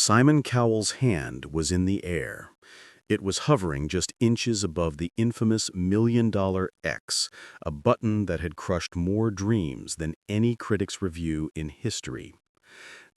Simon Cowell's hand was in the air. It was hovering just inches above the infamous $1,000,000 X, a button that had crushed more dreams than any critic's review in history.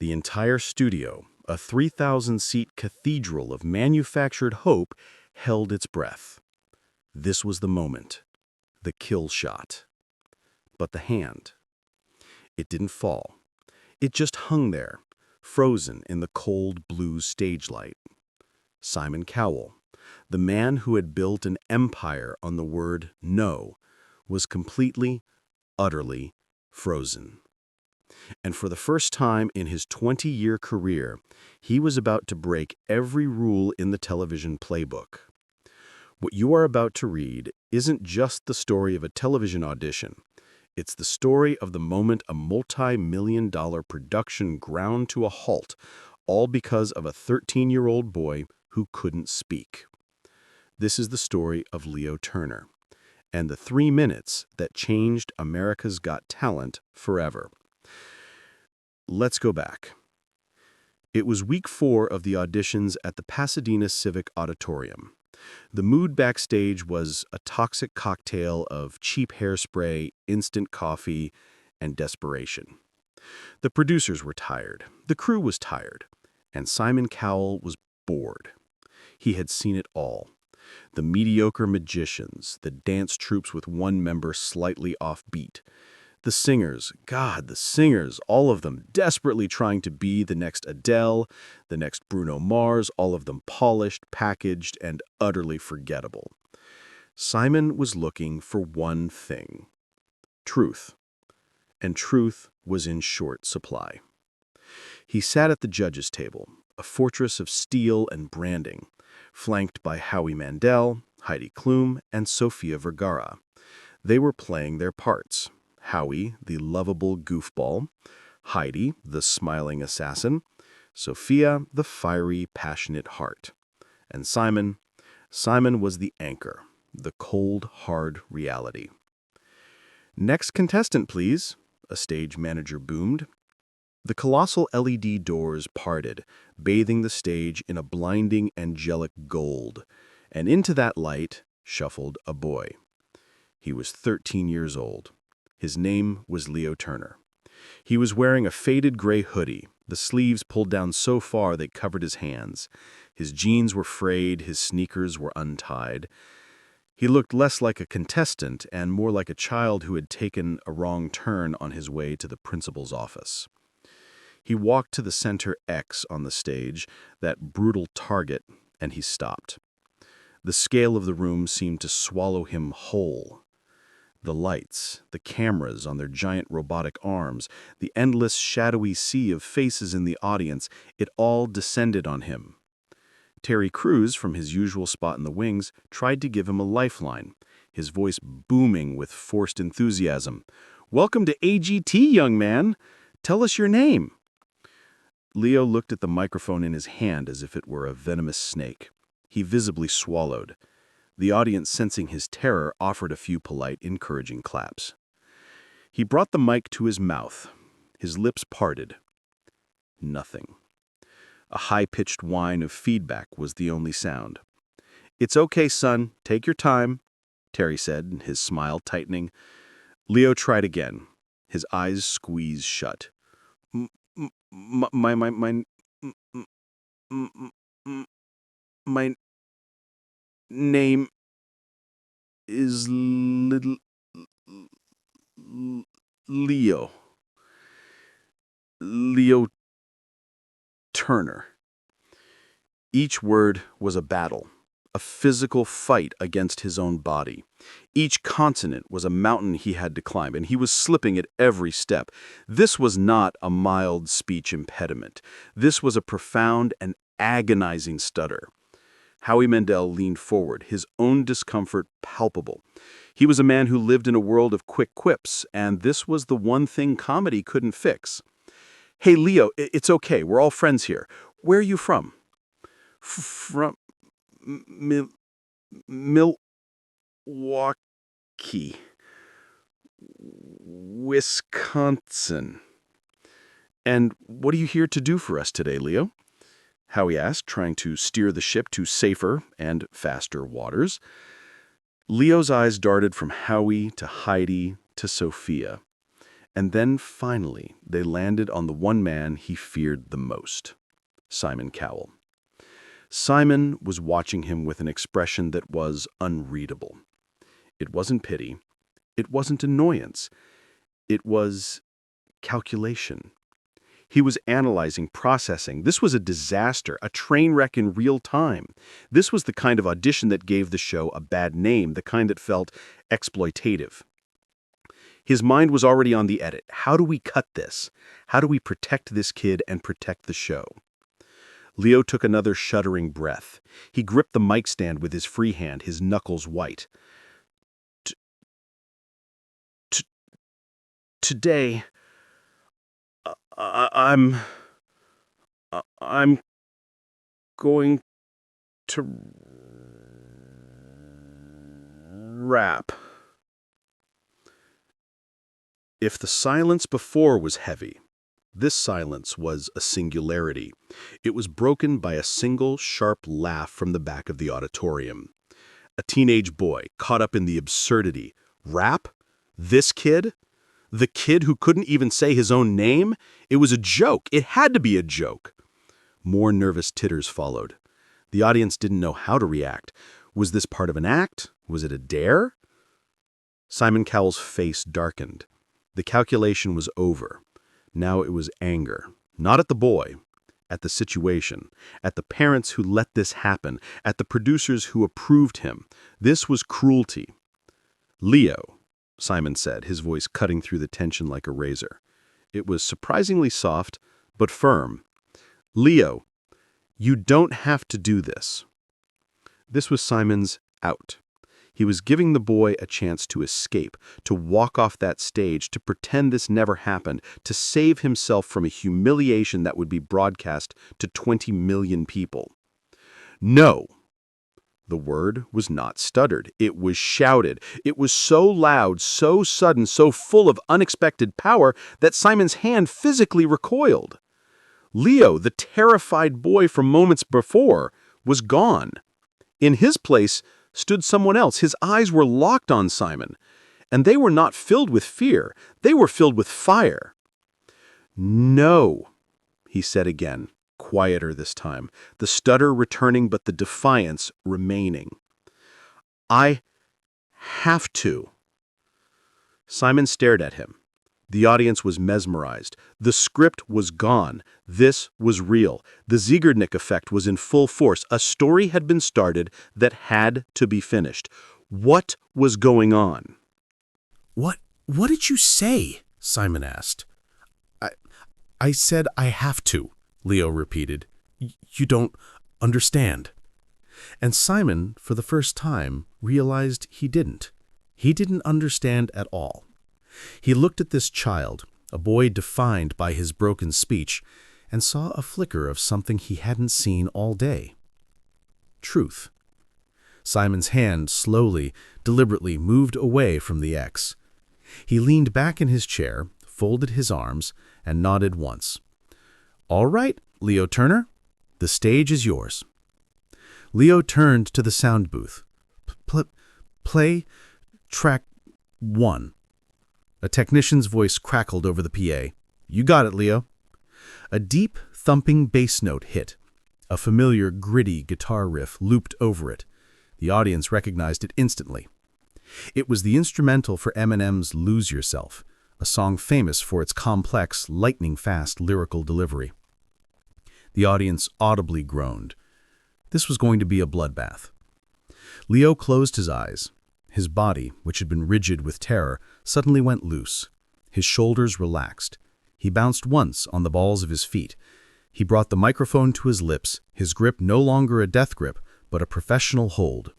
The entire studio, a 3,000-seat cathedral of manufactured hope, held its breath. This was the moment, the kill shot. But the hand, it didn't fall. It just hung there, frozen in the cold blue stage light. Simon Cowell, the man who had built an empire on the word no, was completely, utterly frozen. And for the first time in his 20-year career, he was about to break every rule in the television playbook. What you are about to read isn't just the story of a television audition. It's the story of the moment a multi-million-dollar production ground to a halt, all because of a 13-year-old boy who couldn't speak. This is the story of Leo Turner, and the 3 minutes that changed America's Got Talent forever. Let's go back. It was week 4 of the auditions at the Pasadena Civic Auditorium. The mood backstage was a toxic cocktail of cheap hairspray, instant coffee, and desperation. The producers were tired, the crew was tired, and Simon Cowell was bored. He had seen it all. The mediocre magicians, the dance troupes with one member slightly offbeat, the singers, the singers, all of them desperately trying to be the next Adele, the next Bruno Mars, all of them polished, packaged, and utterly forgettable. Simon was looking for one thing: truth. And truth was in short supply. He sat at the judges' table, a fortress of steel and branding, flanked by Howie Mandel, Heidi Klum, and Sofia Vergara. They were playing their parts. Howie, the lovable goofball; Heidi, the smiling assassin; Sophia, the fiery, passionate heart. And Simon was the anchor, the cold, hard reality. "Next contestant, please," a stage manager boomed. The colossal LED doors parted, bathing the stage in a blinding, angelic gold, and into that light shuffled a boy. He was 13 years old. His name was Leo Turner. He was wearing a faded gray hoodie, the sleeves pulled down so far they covered his hands. His jeans were frayed, his sneakers were untied. He looked less like a contestant and more like a child who had taken a wrong turn on his way to the principal's office. He walked to the center X on the stage, that brutal target, and he stopped. The scale of the room seemed to swallow him whole. The lights, the cameras on their giant robotic arms, the endless shadowy sea of faces in the audience, it all descended on him. Terry Crews, from his usual spot in the wings, tried to give him a lifeline, his voice booming with forced enthusiasm. "Welcome to AGT, young man. Tell us your name." Leo looked at the microphone in his hand as if it were a venomous snake. He visibly swallowed. The audience, sensing his terror, offered a few polite, encouraging claps. He brought the mic to his mouth. His lips parted. Nothing. A high-pitched whine of feedback was the only sound. "It's okay, son. Take your time," Terry said, his smile tightening. Leo tried again. His eyes squeezed shut. My name is Leo. Leo Turner. Each word was a battle, a physical fight against his own body. Each consonant was a mountain he had to climb, and he was slipping at every step. This was not a mild speech impediment. This was a profound and agonizing stutter. Howie Mandel leaned forward, his own discomfort palpable. He was a man who lived in a world of quick quips, and this was the one thing comedy couldn't fix. "Hey, Leo, it's okay. We're all friends here. Where are you from?" "From Milwaukee, Wisconsin." "And what are you here to do for us today, Leo?" Howie asked, trying to steer the ship to safer and faster waters. Leo's eyes darted from Howie to Heidi to Sophia. And then, finally, they landed on the one man he feared the most, Simon Cowell. Simon was watching him with an expression that was unreadable. It wasn't pity. It wasn't annoyance. It was calculation. He was analyzing, processing. This was a disaster, a train wreck in real time. This was the kind of audition that gave the show a bad name, the kind that felt exploitative. His mind was already on the edit. How do we cut this? How do we protect this kid and protect the show? Leo took another shuddering breath. He gripped the mic stand with his free hand, his knuckles white. Today, I'm going to rap. If the silence before was heavy, this silence was a singularity. It was broken by a single sharp laugh from the back of the auditorium. A teenage boy caught up in the absurdity. Rap? This kid? The kid who couldn't even say his own name? It was a joke. It had to be a joke. More nervous titters followed. The audience didn't know how to react. Was this part of an act? Was it a dare? Simon Cowell's face darkened. The calculation was over. Now it was anger. Not at the boy, at the situation, at the parents who let this happen, at the producers who approved him. This was cruelty. Leo, Simon said, his voice cutting through the tension like a razor. It was surprisingly soft, but firm. Leo, you don't have to do this. This was Simon's out. He was giving the boy a chance to escape, to walk off that stage, to pretend this never happened, to save himself from a humiliation that would be broadcast to 20 million people. No. The word was not stuttered. It was shouted. It was so loud, so sudden, so full of unexpected power that Simon's hand physically recoiled. Leo, the terrified boy from moments before, was gone. In his place stood someone else. His eyes were locked on Simon, and they were not filled with fear. They were filled with fire. No, he said again, quieter this time, the stutter returning but the defiance remaining. I have to. Simon stared at him. The audience was mesmerized. The script was gone. This was real. The Zeigarnik effect was in full force. A story had been started that had to be finished. What was going on? What did you say? Simon asked. I said I have to, Leo repeated. You don't understand. And Simon, for the first time, realized he didn't. He didn't understand at all. He looked at this child, a boy defined by his broken speech, and saw a flicker of something he hadn't seen all day. Truth. Simon's hand slowly, deliberately moved away from the X. He leaned back in his chair, folded his arms, and nodded once. All right, Leo Turner, the stage is yours. Leo turned to the sound booth. Play track 1. A technician's voice crackled over the PA. You got it, Leo. A deep, thumping bass note hit. A familiar, gritty guitar riff looped over it. The audience recognized it instantly. It was the instrumental for Eminem's Lose Yourself, a song famous for its complex, lightning-fast lyrical delivery. The audience audibly groaned. This was going to be a bloodbath. Leo closed his eyes. His body, which had been rigid with terror, suddenly went loose. His shoulders relaxed. He bounced once on the balls of his feet. He brought the microphone to his lips, his grip no longer a death grip, but a professional hold.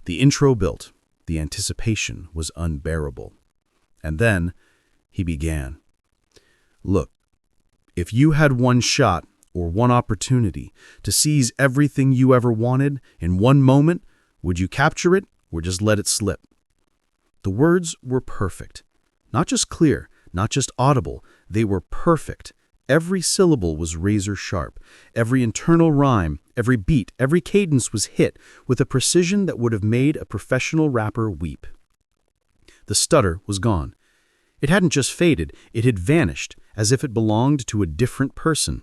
The intro built. The anticipation was unbearable. And then he began. Look, if you had one shot or one opportunity to seize everything you ever wanted in one moment, would you capture it or just let it slip? The words were perfect. Not just clear, not just audible. They were perfect, Every syllable was razor sharp. Every internal rhyme, every beat, every cadence was hit with a precision that would have made a professional rapper weep. The stutter was gone. It hadn't just faded, it had vanished, as if it belonged to a different person.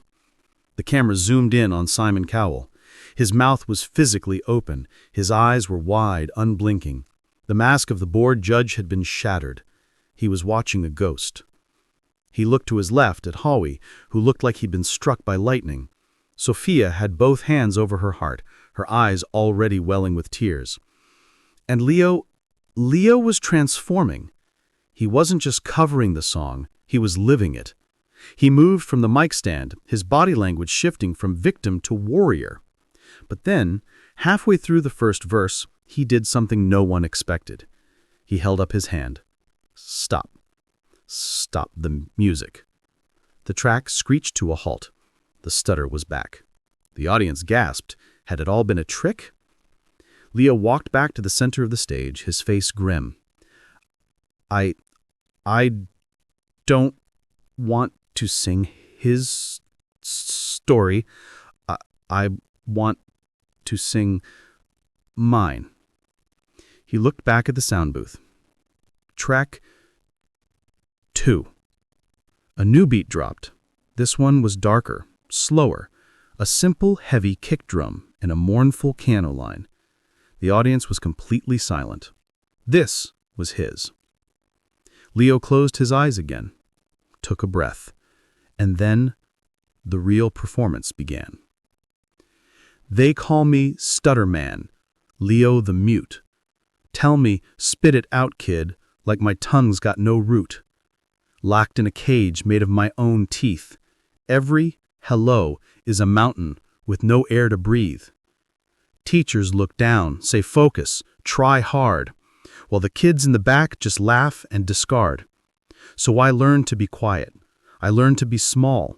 The camera zoomed in on Simon Cowell. His mouth was physically open. His eyes were wide, unblinking. The mask of the bored judge had been shattered. He was watching a ghost. He looked to his left at Howie, who looked like he'd been struck by lightning. Sophia had both hands over her heart, her eyes already welling with tears. And Leo was transforming. He wasn't just covering the song, he was living it. He moved from the mic stand, his body language shifting from victim to warrior. But then, halfway through the first verse, he did something no one expected. He held up his hand. Stop. Stop the music. The track screeched to a halt. The stutter was back. The audience gasped. Had it all been a trick? Leo walked back to the center of the stage, his face grim. I don't want to sing his story. I want to sing mine. He looked back at the sound booth. Track 2. A new beat dropped. This one was darker, slower, a simple, heavy kick drum and a mournful piano line. The audience was completely silent. This was his. Leo closed his eyes again, took a breath, and then the real performance began. They call me Stutter Man, Leo the Mute. Tell me, spit it out, kid, like my tongue's got no root. Locked in a cage made of my own teeth. Every hello is a mountain with no air to breathe. Teachers look down, say focus, try hard, while the kids in the back just laugh and discard. So I learned to be quiet. I learned to be small.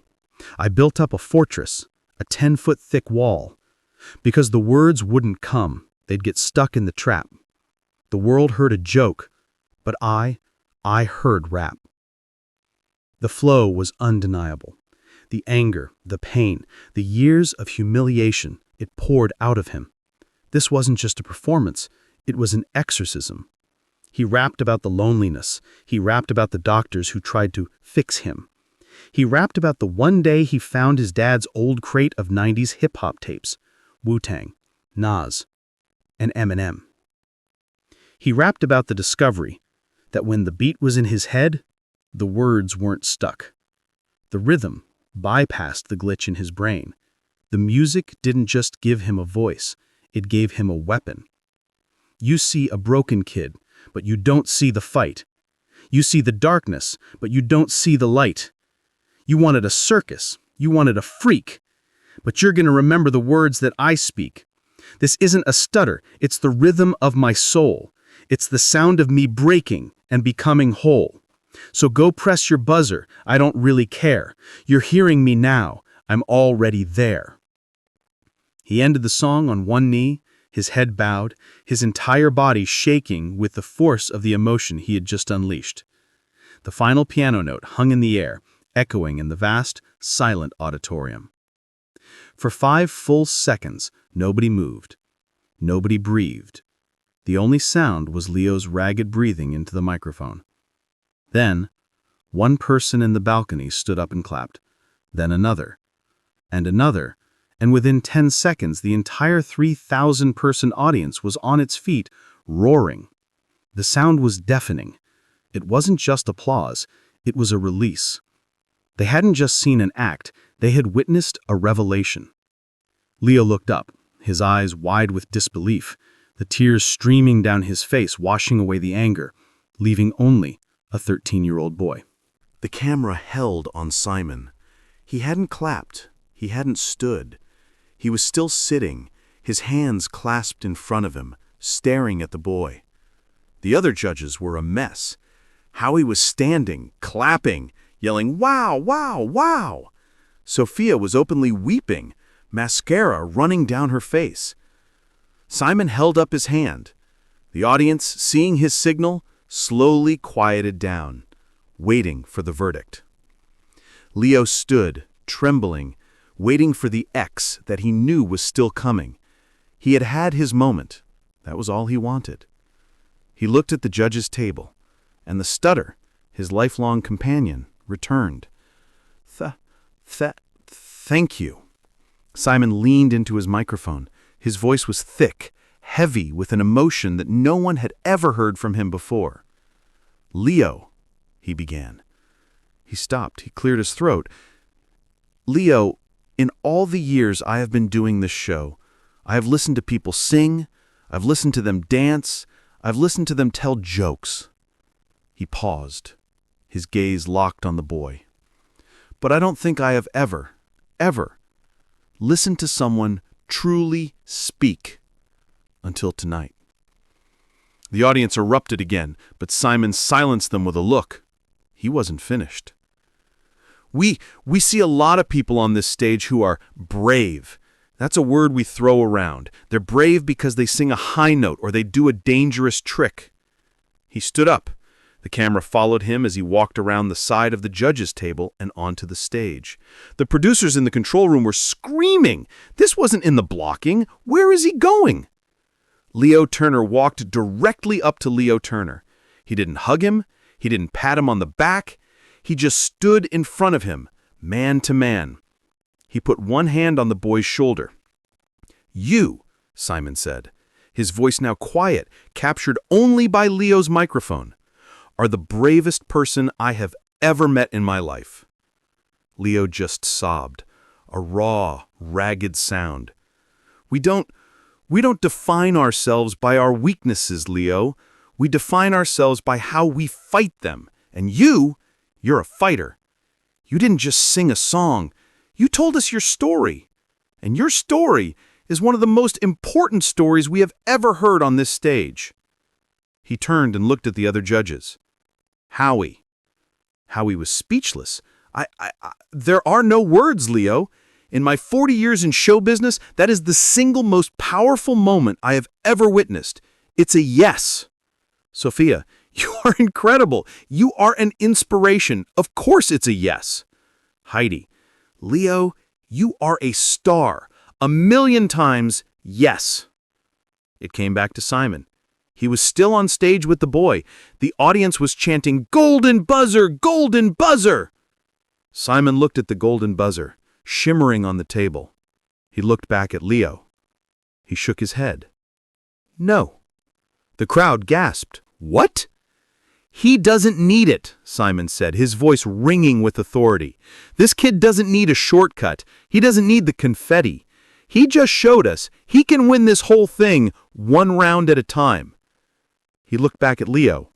I built up a fortress, a 10-foot thick wall. Because the words wouldn't come, they'd get stuck in the trap. The world heard a joke, but I heard rap. The flow was undeniable. The anger, the pain, the years of humiliation, it poured out of him. This wasn't just a performance, it was an exorcism. He rapped about the loneliness. He rapped about the doctors who tried to fix him. He rapped about the one day he found his dad's old crate of 90s hip-hop tapes, Wu-Tang, Nas, and Eminem. He rapped about the discovery that when the beat was in his head, the words weren't stuck. The rhythm bypassed the glitch in his brain. The music didn't just give him a voice, it gave him a weapon. You see a broken kid, but you don't see the fight. You see the darkness, but you don't see the light. You wanted a circus, you wanted a freak, but you're going to remember the words that I speak. This isn't a stutter, it's the rhythm of my soul. It's the sound of me breaking and becoming whole. So go press your buzzer, I don't really care. You're hearing me now, I'm already there. He ended the song on one knee, his head bowed, his entire body shaking with the force of the emotion he had just unleashed. The final piano note hung in the air, echoing in the vast, silent auditorium. For 5 full seconds, nobody moved. Nobody breathed. The only sound was Leo's ragged breathing into the microphone. Then, one person in the balcony stood up and clapped. Then another. And another. And within 10 seconds, the entire 3,000-person audience was on its feet, roaring. The sound was deafening. It wasn't just applause, it was a release. They hadn't just seen an act, they had witnessed a revelation. Leo looked up, his eyes wide with disbelief, the tears streaming down his face, washing away the anger, leaving only a 13-year-old boy. The camera held on Simon. He hadn't clapped. He hadn't stood. He was still sitting, his hands clasped in front of him, staring at the boy. The other judges were a mess. Howie was standing, clapping, yelling, "Wow, wow, wow!" Sophia was openly weeping, mascara running down her face. Simon held up his hand. The audience, seeing his signal, slowly quieted down, waiting for the verdict. Leo stood, trembling, waiting for the X that he knew was still coming. He had had his moment. That was all he wanted. He looked at the judge's table, and the stutter, his lifelong companion, returned. Thank you. Simon leaned into his microphone. His voice was thick, heavy with an emotion that no one had ever heard from him before. Leo, he began. He stopped. He cleared his throat. Leo, in all the years I have been doing this show, I have listened to people sing, I've listened to them dance, I've listened to them tell jokes. He paused, his gaze locked on the boy. But I don't think I have ever listened to someone truly speak until tonight. The audience erupted again, but Simon silenced them with a look. He wasn't finished. We see a lot of people on this stage who are brave. That's a word we throw around. They're brave because they sing a high note or they do a dangerous trick. He stood up. The camera followed him as he walked around the side of the judges' table and onto the stage. The producers in the control room were screaming. This wasn't in the blocking. Where is he going? Leo Turner walked directly up to Leo Turner. He didn't hug him. He didn't pat him on the back. He just stood in front of him, man to man. He put one hand on the boy's shoulder. You, Simon said, his voice now quiet, captured only by Leo's microphone, are the bravest person I have ever met in my life. Leo just sobbed, a raw, ragged sound. We don't define ourselves by our weaknesses, Leo. We define ourselves by how we fight them. And you're a fighter. You didn't just sing a song. You told us your story. And your story is one of the most important stories we have ever heard on this stage. He turned and looked at the other judges. Howie was speechless. There are no words, Leo. In my 40 years in show business, that is the single most powerful moment I have ever witnessed. It's a yes. Sophia, you are incredible. You are an inspiration. Of course it's a yes. Heidi, Leo, you are a star. 1,000,000 times yes. It came back to Simon. He was still on stage with the boy. The audience was chanting, "Golden buzzer! Golden buzzer!" Simon looked at the golden buzzer, shimmering on the table. He looked back at Leo. He shook his head. No. The crowd gasped. What? He doesn't need it, Simon said, his voice ringing with authority. This kid doesn't need a shortcut. He doesn't need the confetti. He just showed us he can win this whole thing one round at a time. He looked back at Leo.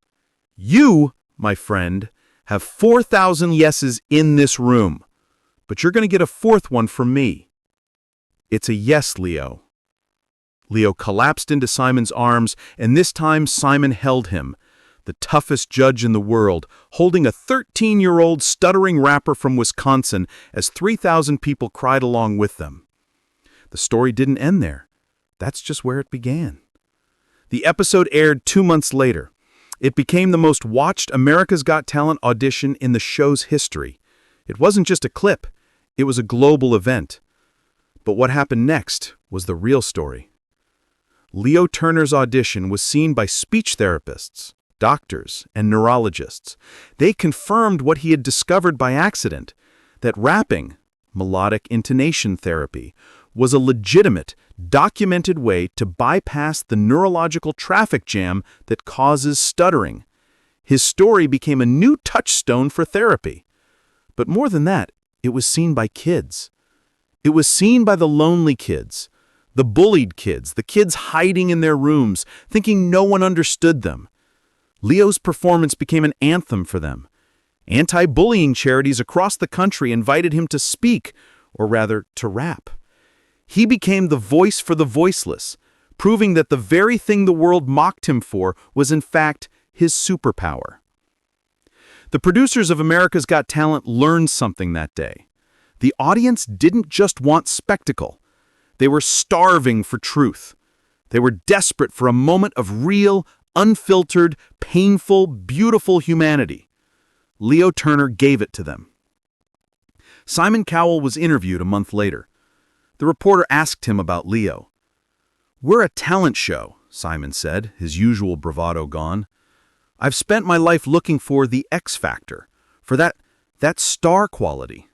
You, my friend, have 4,000 yeses in this room, but you're going to get a fourth one from me. It's a yes, Leo. Leo collapsed into Simon's arms, and this time Simon held him, the toughest judge in the world, holding a 13-year-old stuttering rapper from Wisconsin as 3,000 people cried along with them. The story didn't end there. That's just where it began. The episode aired 2 months later. It became the most watched America's Got Talent audition in the show's history. It wasn't just a clip. It was a global event. But what happened next was the real story. Leo Turner's audition was seen by speech therapists, doctors, and neurologists. They confirmed what he had discovered by accident, that rapping, melodic intonation therapy, was a legitimate, documented way to bypass the neurological traffic jam that causes stuttering. His story became a new touchstone for therapy. But more than that, it was seen by kids. It was seen by the lonely kids, the bullied kids, the kids hiding in their rooms, thinking no one understood them. Leo's performance became an anthem for them. Anti-bullying charities across the country invited him to speak, or rather, to rap. He became the voice for the voiceless, proving that the very thing the world mocked him for was in fact his superpower. The producers of America's Got Talent learned something that day. The audience didn't just want spectacle. They were starving for truth. They were desperate for a moment of real, unfiltered, painful, beautiful humanity. Leo Turner gave it to them. Simon Cowell was interviewed a month later. The reporter asked him about Leo. "We're a talent show," Simon said, his usual bravado gone. "I've spent my life looking for the X factor, for that star quality."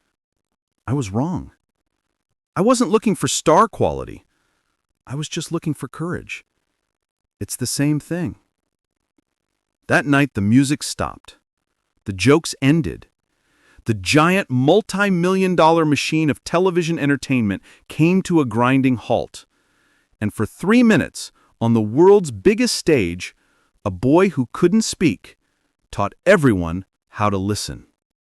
I was wrong. I wasn't looking for star quality. I was just looking for courage. It's the same thing. That night, the music stopped. The jokes ended. The giant multi-million-dollar machine of television entertainment came to a grinding halt. And for 3 minutes, on the world's biggest stage, a boy who couldn't speak taught everyone how to listen.